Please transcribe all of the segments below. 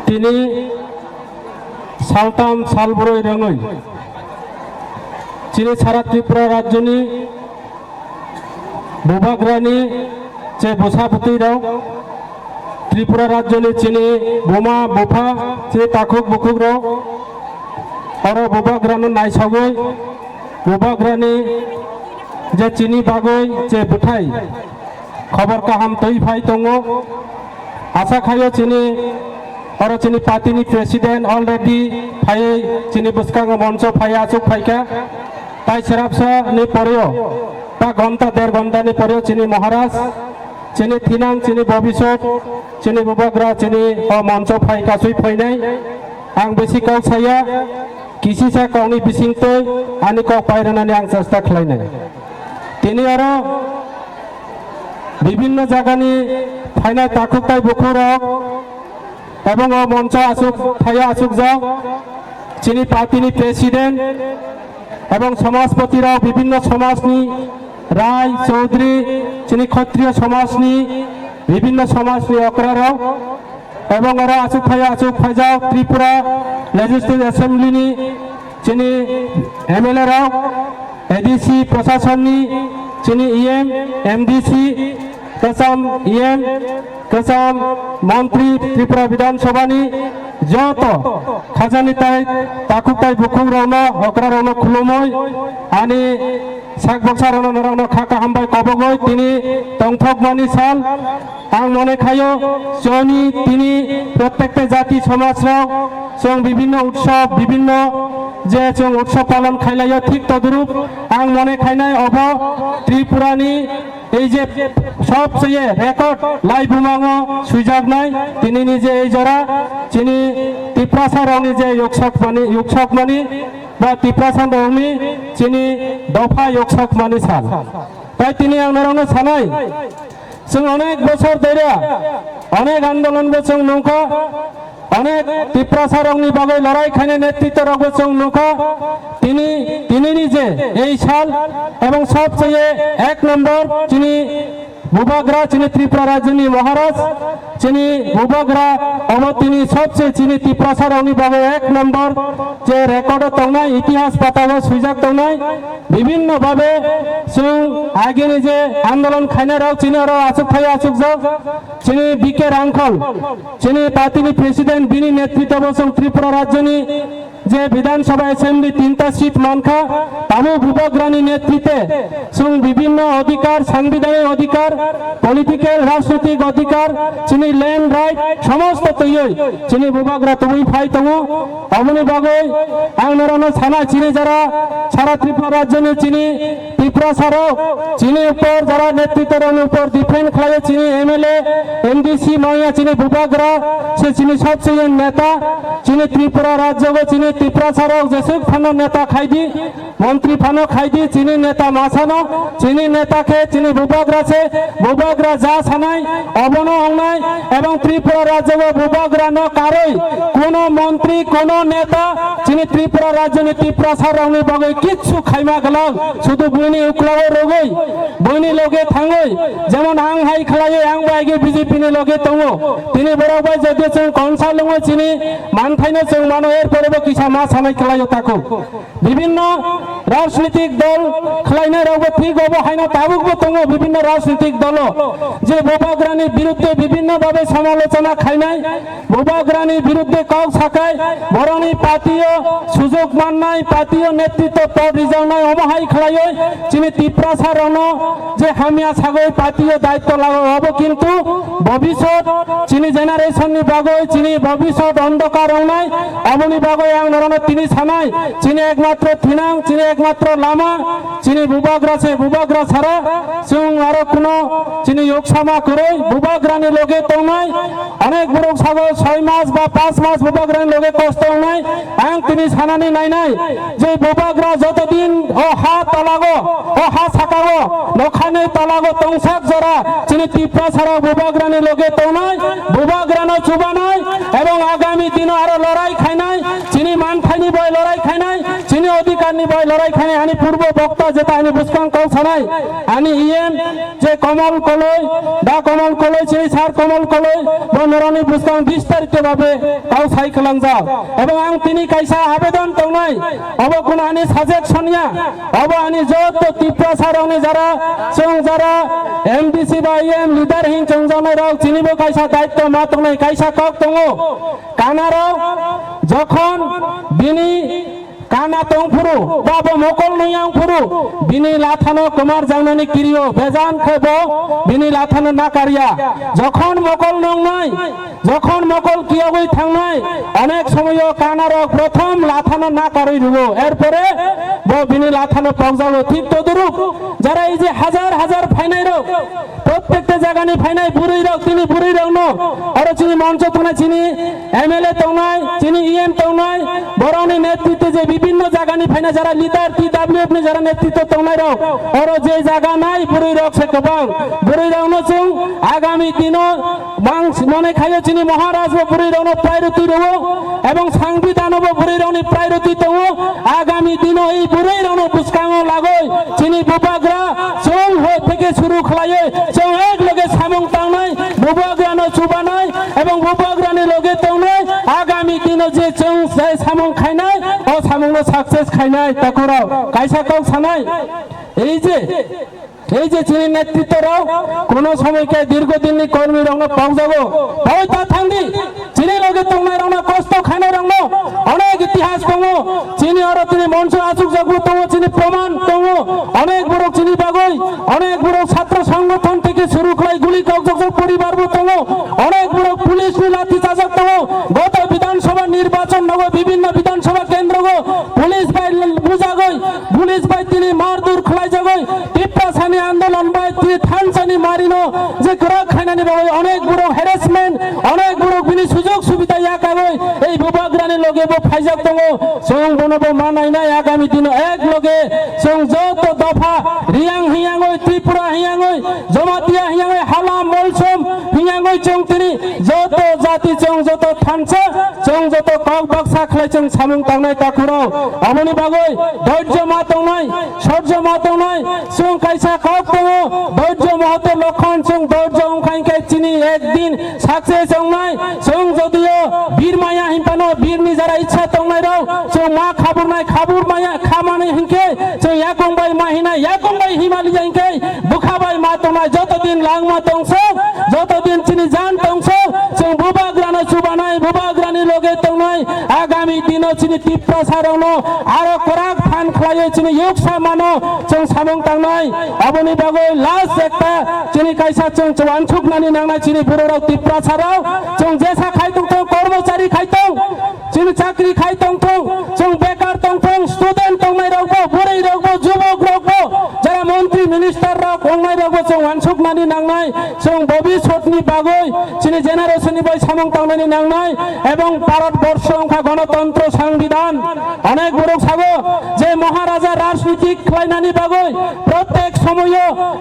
তিনি সালতান সালবরই রঙই চিনি সারা ত্রিপুরা রাজ্যনি বুবাগ্রানি যে বসাপতি রাও ত্রিপুরা রাজ্যনি চিনি বোমা বুফা যে তাকুক বুকুক রাও আর বুবাগ্রানো নাইসগই বুবাগ্রানি যে চিনি বাগই যে বুঠাই খবর কাহাম তৈ ফাই দङ আশা খাयो চিনি और चिनी पार्टी प्रेसिडेंट अलरेडी फाइ चिनी बसकांग मंच फाइ आसुक फाइका ताई सेरापसा नि परियो ता घंटा 1.5 घंटा नि परियो चिनी महाराज चिनी थिनांग चिनी भविष्यत चिनी बुबाग्रा चिनी मंच फाइका सुइ फैनाय आं बेसि काउ साया किसी सा काउनि बिसिंतै आनि काउ पाइरानानि आं चेष्टा खालायनाय तिनि आरो विभिन्न जागानि फाइनाय ताकुकताय बुखुराव এবং মঞ্চ আসুক থাইয়া আসুক যাও চিনি পার্টি প্রেসিডেন্ট এবং সমাজপতিরাও বিভিন্ন সমাজনি রায় চৌধুরী চিনি ক্ষত্রিয় সমাজনি বিভিন্ন সমাজনি অকরারাও এবং ওরা আসুক থাইয়া আসুক ফাইজাও ত্রিপুরা লেজিসলেটিভ অ্যাসেম্বলিনি চিনি এমএলএ রাও এডিসি প্রশাসননি চিনি ইএম এমডিসি कसम इएम कसम मंत्री त्रिपुरा विधानसभानि जत खाजानि ताई ताकुकताय बुकुं रावनो हकरा रावनो खुलुमै आनि साक बक्सा रावनो खाका हामबाय कबगय तिनि तंथकमानि साल आं मने खायो जोंनि तिनि प्रत्येकटा जाति समाजराव जों विभिन्न उत्सव विभिन्न जे जों उत्सव पालन खायलायो ठीक तदुरुप आं मने खायनाय अब त्रिपुरानि এই যে সবচেয়ে রেকর্ড লাইভ বুমাঙো সুইজাগনাই তিনি নিজে এই জরা চিনি তিপ্রাসা রংনি যে ইউকসক মানি বা তিপ্রাসা রংনি চিনি দফা ইউকসক মানি সাল তাই তিনি আনারনো সানাই जों अनेक বছর ধরে অনেক আন্দোলন বছর নৌকা অনেক তিপ্রাসা রংনি বাগে লড়াই খানে নেতৃত্ব রাখবে जों নৌকা তিনি নিজে এই সাল এবং সবচেয়ে 1 নম্বর চিনি বুবাগ্রা চিনি ত্রিপুরা রাজ্যনি মহারাজ চিনি বুবাগ্রা অবতিনি সবচেয়ে চিনি তিপ্রাসা রংনি বাগে 1 নম্বর যে রেকর্ড তংনাই ইতিহাস পাতাবে সুইজাক তংনাই বিভিন্ন ভাবে जों আগে নিজে আন্দোলন খাইনা রাও চিনি রাও আসুক থাই আসুক যাও চিনি বিকে রাংখল চিনি পার্টি প্রেসিডেন্ট বিনি নেতৃত্ব বসং ত্রিপুরা রাজ্যনি যে বিধানসভা অ্যাসেম্বলি 3টা সিট মানখা তামু বুবাগ্রানি নেতৃত্বে जों বিভিন্ন অধিকার সাংবিধানিক অধিকার পলিটিক্যাল রাজনৈতিক অধিকার চিনি ল্যান্ড রাইট সমস্ত তৈয়ই চিনি বুবাগ্রা তুমি ফাই তমু অমনি বাগৈ আং নরনো ছানা চিনি যারা সারা ত্রিপুরা রাজ্যনি চিনি ত্রিপুরা সারা চিনি উপর যারা নেতৃত্বের উপর ডিফেন্ড খায় চিনি এমএলএ এমডিসি মাইয়া চিনি বুবাগ্রা সে চিনি সবচেয়ে নেতা চিনি ত্রিপুরা রাজ্য চিনি ত্রিপুরা সারা যেসব ফানো নেতা খাইদি মন্ত্রী ফানো খাইদি চিনি নেতা মাসানো চিনি নেতাকে চিনি বুবাগ্রাছে বুবাগ্রা যা সানাই অবন অংনাই এবং ত্রিপুরা রাজ্য বুবাগ্রা ন কারই কোন মন্ত্রী কোন নেতা চিনি ত্রিপুরা রাজ্যনি ত্রিপুরা সারাউনি বাগে কিচ্ছু খাইমা গেলাম শুধু বইনি উকলাও রগই বইনি লগে থাঙ্গই যেমন আং হাই খেলায় আং বাইগে বিজেপি নি লগে তঙ্গো তিনি বরাবর যদি जों কনসা লঙ্গ চিনি মান খাইনো जों মানো এর পরে কিসা মা সানাই খেলায় তাকো বিভিন্ন রাজনৈতিক দল খেলাইনাই রাবো ঠিক হবো হাইনা তাবুকবো তঙ্গো বিভিন্ন রাজনৈতিক দল যে বুবাগ্রানির বিরুদ্ধে বিভিন্ন ভাবে সমালোচনা খাইনাই বুবাগ্রানির বিরুদ্ধে কাউ সাকায় বরণী পার্টিও সুযোগ মাননাই পার্টিও নেতৃত্ব পদ রিজার্ভ অমহাই খেলায় চিনি তিপ্রাসা রণ যে হামিয়া সাগর পার্টিও দায়িত্ব লাগা হবো কিন্তু ভবিষ্যৎ চিনি জেনারেশন নি বাগৈ চিনি ভবিষ্যৎ অন্ধকার নাই অমনি বাগৈ আং নরণ তিনি সানাই চিনি একমাত্র থিনাং চিনি একমাত্র লামা চিনি বুবাগ্রাছে বুবাগ্রা ছাড়া जों আরো কোনো চিনি যোগসামা করে বুবাগ্রানি লগে তো নাই অনেক বড় সাগর 6 মাস বা 5 মাস বুবাগ্রানি লগে কষ্ট নাই আং তিনি সানানি নাই যে বুবাগ্রা যতদিন ও হা তালাগো ও হা সাকাগো নখানে তালাগো তংসাক জরা চিনি ত্রিপুরা ছাড়া বুবাগ্রানি লগে তো নাই বুবাগ্রানো চুবা নাই এবং আগামী দিন আরো লড়াই খাই নাই চিনি মান খাইনি বয় লড়াই খাই নাই চিনি অধিকার নি বই লড়াই খানে আনি পূর্ব বক্তা যেটা আনি বুসকাং কৌ ছানাই আনি ইএম যে কমল কলই দা কমল কলই চিনি সার কমল কলই বনরনি বুসকাং বিস্তারিত ভাবে কৌ সাই খালাং যাও এবং আং তিনি কাইসা আবেদন তংনাই অব কোন আনি সাজেক সনিয়া অব আনি যত ত্রিপুরা সারনি যারা চং যারা এমডিসি বা ইএম লিডার হিং চংজনাই রাও চিনিব কাইসা দায়িত্ব মা তংনাই কাইসা কক তঙ্গো কানারাও যখন বিনি কানা তংফুরু বাবো মকল নয়াং ফুরু বিনি লাথানো কুমার জাংনানি কিরিও বেজান খেবো বিনি লাথানো না কারিয়া যখন মকল নংনাই যখন মকল কিয়গই থাংনাই অনেক সময় কানার প্রথম লাথানো না কারই রুবো এরপরে বো বিনি লাথানো পংজাবো ঠিক তদরূপ যারা এই যে হাজার হাজার ফাইনাই রোগ প্রত্যেকটা জায়গানি ফাইনাই বুড়ি রোগ তিনি বুড়ি রোগ নো আর চিনি মঞ্চ তোনা চিনি এমএলএ তংনাই চিনি ইএম তংনাই বরনি নেতৃত্বে যে বিভিন্ন জায়গানি ফাইনা যারা লিডার টিডব্লিউএফ নি যারা নেতৃত্ব তংনাই রোগ আর যে জায়গা নাই বুড়ি রোগ সে কবাং বুড়ি রোগ নো চুং আগামী দিন বাং মনে খাইও চিনি মহারাজ বুড়ি রোগ নো প্রায়োরিটি রবো এবং সংবিধান বুড়ি রোগ নি প্রায়োরিটি তঙ্গ আগামী দিন এই বুড়ি রোগ নো বুসকাং লাগই চিনি বুবাগ্রা চং হয়ে থেকে শুরু খলায়ে চং এক লগে সামং তাংনাই বুবাগ্রা নো চুবানাই এবং বুবাগ্রানি লগে তংনাই আগামী দিন যে চং সামং খাইনাই ও সামং নো সাকসেস খাইনাই তাকরাও কাইসা কও সানাই এই যে চিনি নেতৃত্বরাও কোন সময়কে দীর্ঘদিন কর্মী রং পাওয়াবো হয়তো থাকি চিনি লগে তোমার রং কষ্ট খানে রং অনেক ইতিহাস তম চিনি আর তিনি মঞ্চ আসুক যাবো তম চিনি প্রমাণ তম অনেক বড় চিনি বাগই অনেক বড় ছাত্র সংগঠন থেকে শুরু করে গুলি কাউজক পরিবার তম অনেক বড় পুলিশ লাঠি চাষক তম গত বিধানসভা নির্বাচন নব বিভিন্ন বিধানসভা কেন্দ্র গো পুলিশ বাই বুঝা গই পুলিশ বাই তিনি মারদুর খোলাই যাগই টিপ্পাসানি আন্দোলন বাই তিনি থানসানি মারিনো যে গ্রহ খাইনানি বাবু অনেক বড় হ্যারাসমেন্ট অনেক বড় বিনি সুযোগ সুবিধা ইয়াকাগই এই বুবাগ্রানি লগে বো ফাইজাক দङ সং বনবো মানাই নাই আগামী দিন এক লগে সং যত দফা রিয়াং হিয়াঙ্গই ত্রিপুরা হিয়াঙ্গই জমাতিয়া হিয়াঙ্গই হালা মলসম হিয়াঙ্গই চং তিনি যত জাতি চং যত থানসা চং যত কক বক্সা খলাই চং সামং তাংনাই তাকুরাও আমনি বাগই ধৈর্য মা তংনাই সহ্য মা তংনাই চং কাইসা কক দङ ধৈর্য মহতে লক্ষণ চং ধৈর্য অংখাইকে চিনি একদিন সাকসেস অংনাই চং যদিও বীর মায়া হিম্পানো বীরনি যারা ইচ্ছা তংনাই রাও চং মা খাবুর নাই খাবুর মায়া খামানি হিংকে চং ইয়াকংবাই মাহিনা ইয়াকংবাই হিমালি যাইকে বুখাবাই মা তংনাই যতদিন লাংমা তংস যতদিন চিনি জান তংস চং বুবাগ্রানো চুবানাই বুবাগ্রানি লগে তংনাই আগামী দিন চিনি টিপ্রা সারনো আরো করাক ফান খলায়ে চিনি ইউকসা মানো চং সামং তাংনাই আবনি বাগই লাস্ট একটা চিনি কাইসা চং চওয়ানছুক নানি নাংনাই চিনি বুড়োরাও টিপ্রা সারাও চং জেসা খাইতং তো কর্মচারী খাইতং চিনি চাকরি খাইতং তো চং বেকার তং তো স্টুডেন্ট তংনাই রাখবো বুড়াই রাখবো যুবক রাখবো যারা মন্ত্রী মিনিস্টার রাখ অংনাই রাখবো চং ওয়ানছুক নানি নাংনাই চং ভবিষ্যৎনি বাগই চিনি জেনারেশননি বই সামং তাংনানি নাংনাই এবং ভারতবর্ষ অংখা গণতন্ত্র সংবিধান অনেক বড় সাগো যে মহারাজা রাজনীতিক খাইনানি বাগই প্রত্যেক সময়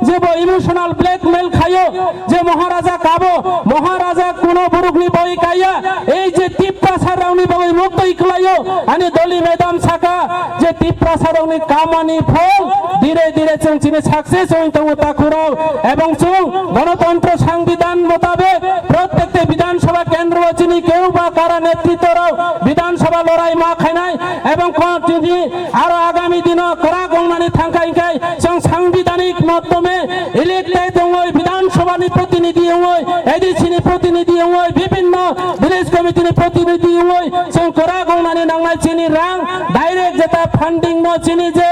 যে ইমোশনাল ব্ল্যাকমেল খাইও যে মহারাজা কাবো মহারাজা কোন বুরুগনি বই কাইয়া এই যে টিপ্রাসা রাউনি বাগই মুক্ত ইকলাইও আনি দলি ম্যাডাম সাকা যে টিপ্রাসা রাউনি কামানি ফল ধীরে ধীরে চং চিনি সাকসেস হই তং তাকুরাও এবং চং গণতন্ত্র সংবিধান মোতাবেক প্রত্যেকটা বিধানসভা কেন্দ্র চিনি কেউ বা কারা নেতৃত্বরাও বিধানসভা লড়াই মা খাইনাই এবং চিনি আরো আগামী দিন করা গংনানি থাঙ্কাইকাই চং সাংবিধানিক মাধ্যমে ইলেক্টেড দङই বিধানসভা নি প্রতিনিধি দङই এডিসিনি প্রতিনিধি দङই বিভিন্ন ভিলেজ কমিটিনি প্রতিনিধি দङই চং করা গংনানি নাংনাই চিনি রাং ডাইরেক্ট যেটা ফান্ডিং ন চিনি যে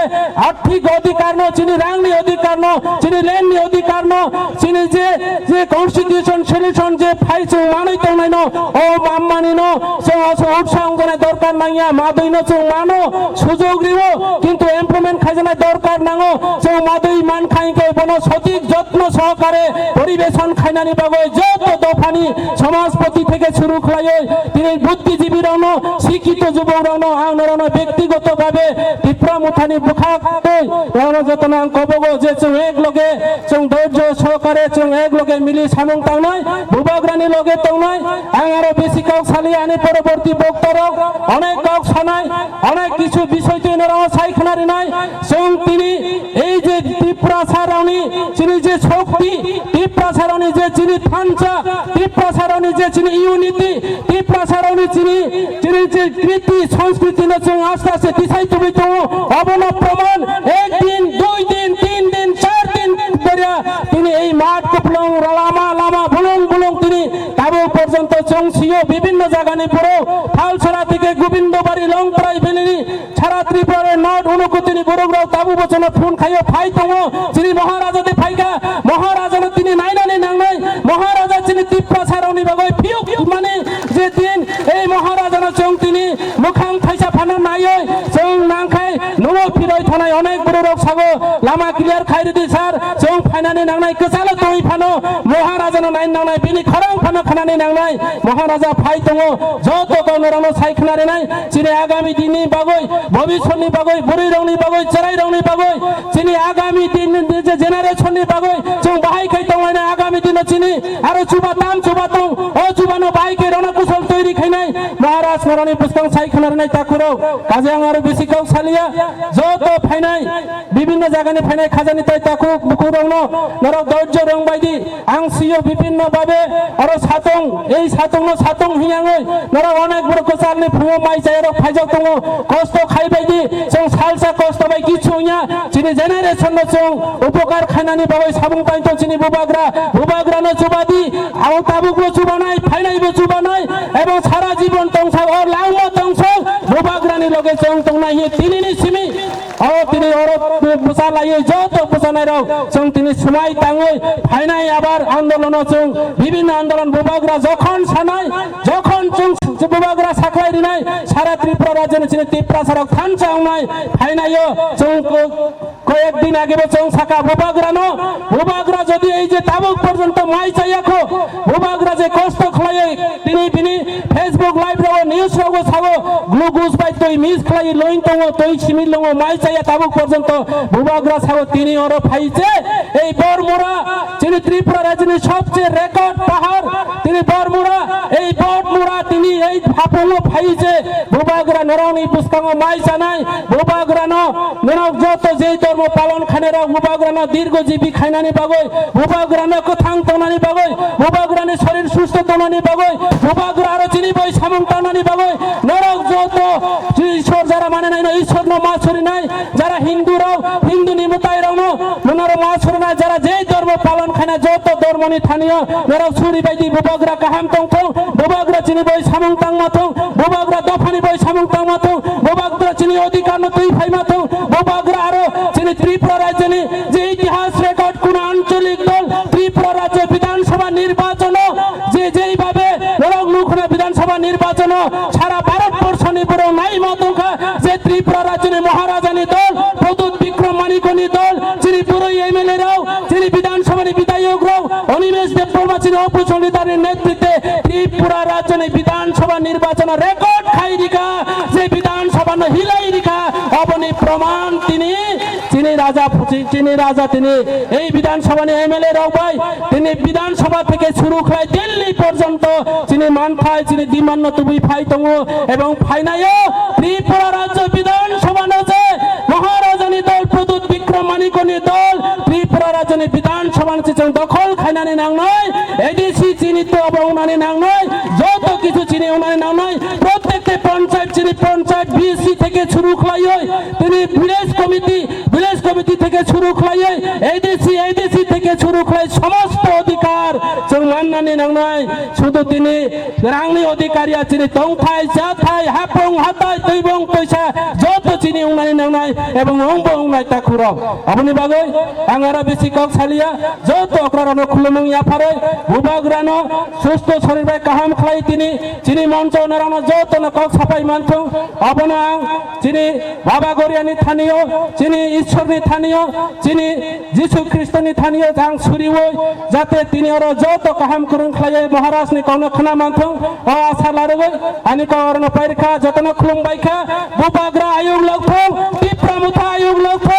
আর্থিক অধিকার ন চিনি রাংনি অধিকার ন চিনি ল্যান্ডনি অধিকার ন চিনি যে কনস্টিটিউশন সলিউশন যে ফাই চং মানই তংনাই ন ও মাম্মানি ন চং উৎসাহ অঙ্গনে দরকার নাইয়া মাদই ন চং মানো সুযোগ দিব কিন্তু এমপ্লয়মেন্ট খাজনা দরকার নাঙো চং মাদই মান খাইকে বন সঠিক যত্ন সহকারে পরিবেশন খাইনানি বাগই যত দফানি সমাজপতি থেকে শুরু খলায়ে তিনি বুদ্ধিজীবী রন শিক্ষিত যুবক রন আং রন ব্যক্তিগতভাবে ত্রিপুরা মুথানি বুখাক রন যতন আং কবগো যে চং এক লগে চং ধৈর্য সহকারে চং এক লগে মিলি সামং তাংনাই বুবাগ্রা বুবাগ্রানি লগে তংনাই আং আরো বেশি কাউক সালিয়া আনি পরবর্তী বক্তারা অনেক কাউক শোনায় অনেক কিছু বিষয় তো এনারাও সাইখানারি নাই এবং তিনি এই যে ত্রিপুরা সারণী তিনি যে শক্তি ত্রিপুরা সারণী যে তিনি থানচা ত্রিপুরা সারণী যে তিনি ইউনিটি ত্রিপুরা সারণী তিনি যে কৃতি সংস্কৃতি নচং আস্তে আস্তে দিশাই তুমি তো অবন প্রমাণ একদিন 2 দিন 3 দিন 4 দিন ধরে তিনি এই মাঠ কুপলং লামা লামা বুলং বুলং তিনি তাবু পর্যন্ত চংসিও বিভিন্ন জায়গা নিয়ে পড়ো ফালছড়া থেকে গোবিন্দবাড়ি লংপ্রাই বেলিনি ছাড়া ত্রিপুরার নট অনুকু তিনি বড়গ্রাও তাবু বচন ফোন খাইও ফাই তঙ তিনি মহারাজাতে ফাইকা মহারাজানো তিনি নাইনানি নাংনাই মহারাজা তিনি ত্রিপুরা সারণী বাগৈ ফিউ মানে যে দিন এই মহারাজানো চং তিনি মুখাং ফাইসা ফানা নাইয় চং নাংখাই নমো ফিরই থানাই অনেক বড় রক সাগো লামা ক্লিয়ার খাই দিদি স্যার চং ফাইনানি নাংনাই কসালো তই ফানো মহারাজানো নাইন নাংনাই বিনি খরাং ফানো খানানি নাংনাই মহারাজা ফাই তঙ যত গণরানো সাইখনারি নাই চিনি আগামী দিননি বাগৈ ভবিষ্যৎনি বাগৈ বুড়ি রংনি বাগৈ চেরাই রংনি বাগৈ চিনি আগামী দিন যে জেনারেশননি বাগৈ চং বাহাই খাই তংলাইনা আগামী দিন চিনি আরো চুবাতাম চুবাতং ও চুবানো বাইকে রণকুশল তৈরি খাই নাই মহারাজ স্মরণী পুস্তক সাইখনারি নাই তাকুরো কাজে আরো বেশি কাউ সালিয়া যত ফাইনাই বিভিন্ন জায়গানি ফাইনাই খাজানি তাই তাকু মুকুরং নরক দৌর্য রং বাইদি আং সিও বিভিন্ন ভাবে আরো সাতং এই সাতং হিয়াঙৈ নরক অনেক বড় কোসালনি ফুমো মাই চাইরো ফাইজাও তং কষ্ট খাই বাইদি চং সালসা কষ্ট বাই কিছু ইয়া চিনি জেনারেশন চং উপকার খাইনানি বাবৈ সাবুং পাই তো চিনি বুবাগ্রা ন চুবাদি আও তাবুকো চুবানাই ফাইনাইবো চুবানাই এবং সারা জীবন তংসা ও লাংমো তংসা বুবাগ্রানি লগে চং তংনাই তিনিনি সিমি ও তিনি অরব পোষা লাইয়ে যত পোষানাই রাও চং তিনি সময় তাঙৈ ফাইনাই আবার আন্দোলন চং বিভিন্ন আন্দোলন বুবাগ্রা যখন সানাই যখন চং বুবাগ্রা সাকলাই দিনাই সারা ত্রিপুরা রাজ্যে চিনি ত্রিপুরা সারক থান চাউনাই ফাইনাইও চং কয়েকদিন আগে চং সাকা বুবাগ্রা যদি এই যে তাবুক পর্যন্ত মাই চাইয়াখো বুবাগ্রা যে কষ্ট খলাই তিনি ফেসবুক লাইভ রাও নিউজ রাও সাগো গ্লুগুস বাই তৈ মিস খলাই লইন তং তৈ সিমিল লং মাই চাইয়া তাবুক পর্যন্ত বুবাগ্রা সাগো তিনি ওর ফাইছে এই বরমুরা যিনি ত্রিপুরা রাজ্যের সবচেয়ে রেকর্ড পাহাড় তিনি বরমুরা এই বরমুরা তিনি এই ফাপঙ্গ ফাইছে বুবাগ্রা নরনি পুস্তক মাই জানাই বুবাগ্রা নরক যত যেই ধর্ম পালন খানেরা বুবাগ্রা দীর্ঘজীবী খাইনানি বাগৈ বুবাগ্রা কোথাং তনানি বাগৈ বুবাগ্রানি শরীর সুস্থ তনানি বাগৈ বুবাগ্রা আরো চিনি বই সামং তনানি বাগৈ নরক যত ঈশ্বর যারা মানে নাই ঈশ্বর ন মা ছড়ি নাই যারা হিন্দুরাও হিন্দু নিমতাই রাও নর মা ছড়ি নাই যারা যেই ধর্ম পালন খানা যত ধর্মনি থানিয় নরক ছুরি বাইদি বুবাগ্রা কাহাম তং বুবাগ্রা চিনি বই সামং তাং মাথং বুবাগ্রা দফানি বই সামং তাং মাথং বুবাগ্রা চিনি অধিকার ন তুই ফাই মাথং বুবাগ্রা আরো চিনি ত্রিপুরা রাজ্যনি যে ইতিহাস রেকর্ড কোন আঞ্চলিক দল ত্রিপুরা রাজ্য বিধানসভা নির্বাচন যে যেইভাবে নরক লুখনা বিধানসভা নির্বাচন সারা ভারতবর্ষ নিপুরো নাই মতঙ্কা যে ত্রিপুরা রাজ্যনি মহারাজানি দল প্রদূত বিক্রম মানিকনি দল যিনি পুরোই এমএলএ রাও যিনি বিধানসভার বিধায়ক রাও অনিমেষ দেববর্মা যিনি অপচলিতারের নেতৃত্বে ত্রিপুরা রাজ্যনি বিধানসভা নির্বাচন রেকর্ড খাই রিখা যে বিধানসভা হিলাই রিখা অবনি প্রমাণ তিনি রাজা তিনি এই বিধানসভা এমএলএ রাও ভাই তিনি বিধানসভা থেকে শুরু খাই দিল্লি পর্যন্ত তিনি মানথায় তিনি দিমান্য তুবি ফাই তঙ্গ এবং ফাইনাইও ত্রিপুরা রাজ্য বিধানসভা নজে মহারাজানি দল প্রদূত বিক্রম মানিকনি দল ত্রিপুরা রাজ্যনি বিধানসভা দখল খাইনানি নাং নয় এডিসি চিনি তো অবনানি নাং নয় যত কিছু চিনি উনানি নাং নয় প্রত্যেকটি পঞ্চায়েত চিনি পঞ্চায়েত বিএসসি থেকে শুরু খাই তিনি ভিলেজ কমিটি থেকে শুরু খাই এডিসি থেকে শুরু খাই সমস্ত অধিকার মান্নানি নাং নয় শুধু তিনি রাংনি অধিকারী চিনি তংথাই জাথাই হাপং হাতাই তৈবং পয়সা যত চিনি উনানি নাং নয় এবং অংব উনাই তাকুর আপনি বাগৈ আঙারা বেশি কক সালিয়া যত অকরানো খুলমং ইয়াফারে বুবাগ্রানো সুস্থ শরীর বাই কাহাম খাই তিনি চিনি মঞ্চ নারানো যত না কক সাপাই মানথং আপনা চিনি বাবা গরিয়ানি থানিও চিনি ঈশ্বরনি থানিও চিনি যিশু খ্রিস্টনি থানিও জাং সুরিও যাতে তিনি ওর যত কাহাম করুন খাই মহারাজনি কোনো খানা মানথং ও আশা লারগৈ আনি করনো পাইরখা যতন খুলম বাইখা বুবাগ্রা আয়োগ লগথং ত্রিপুরা মুথা আয়োগ লগথং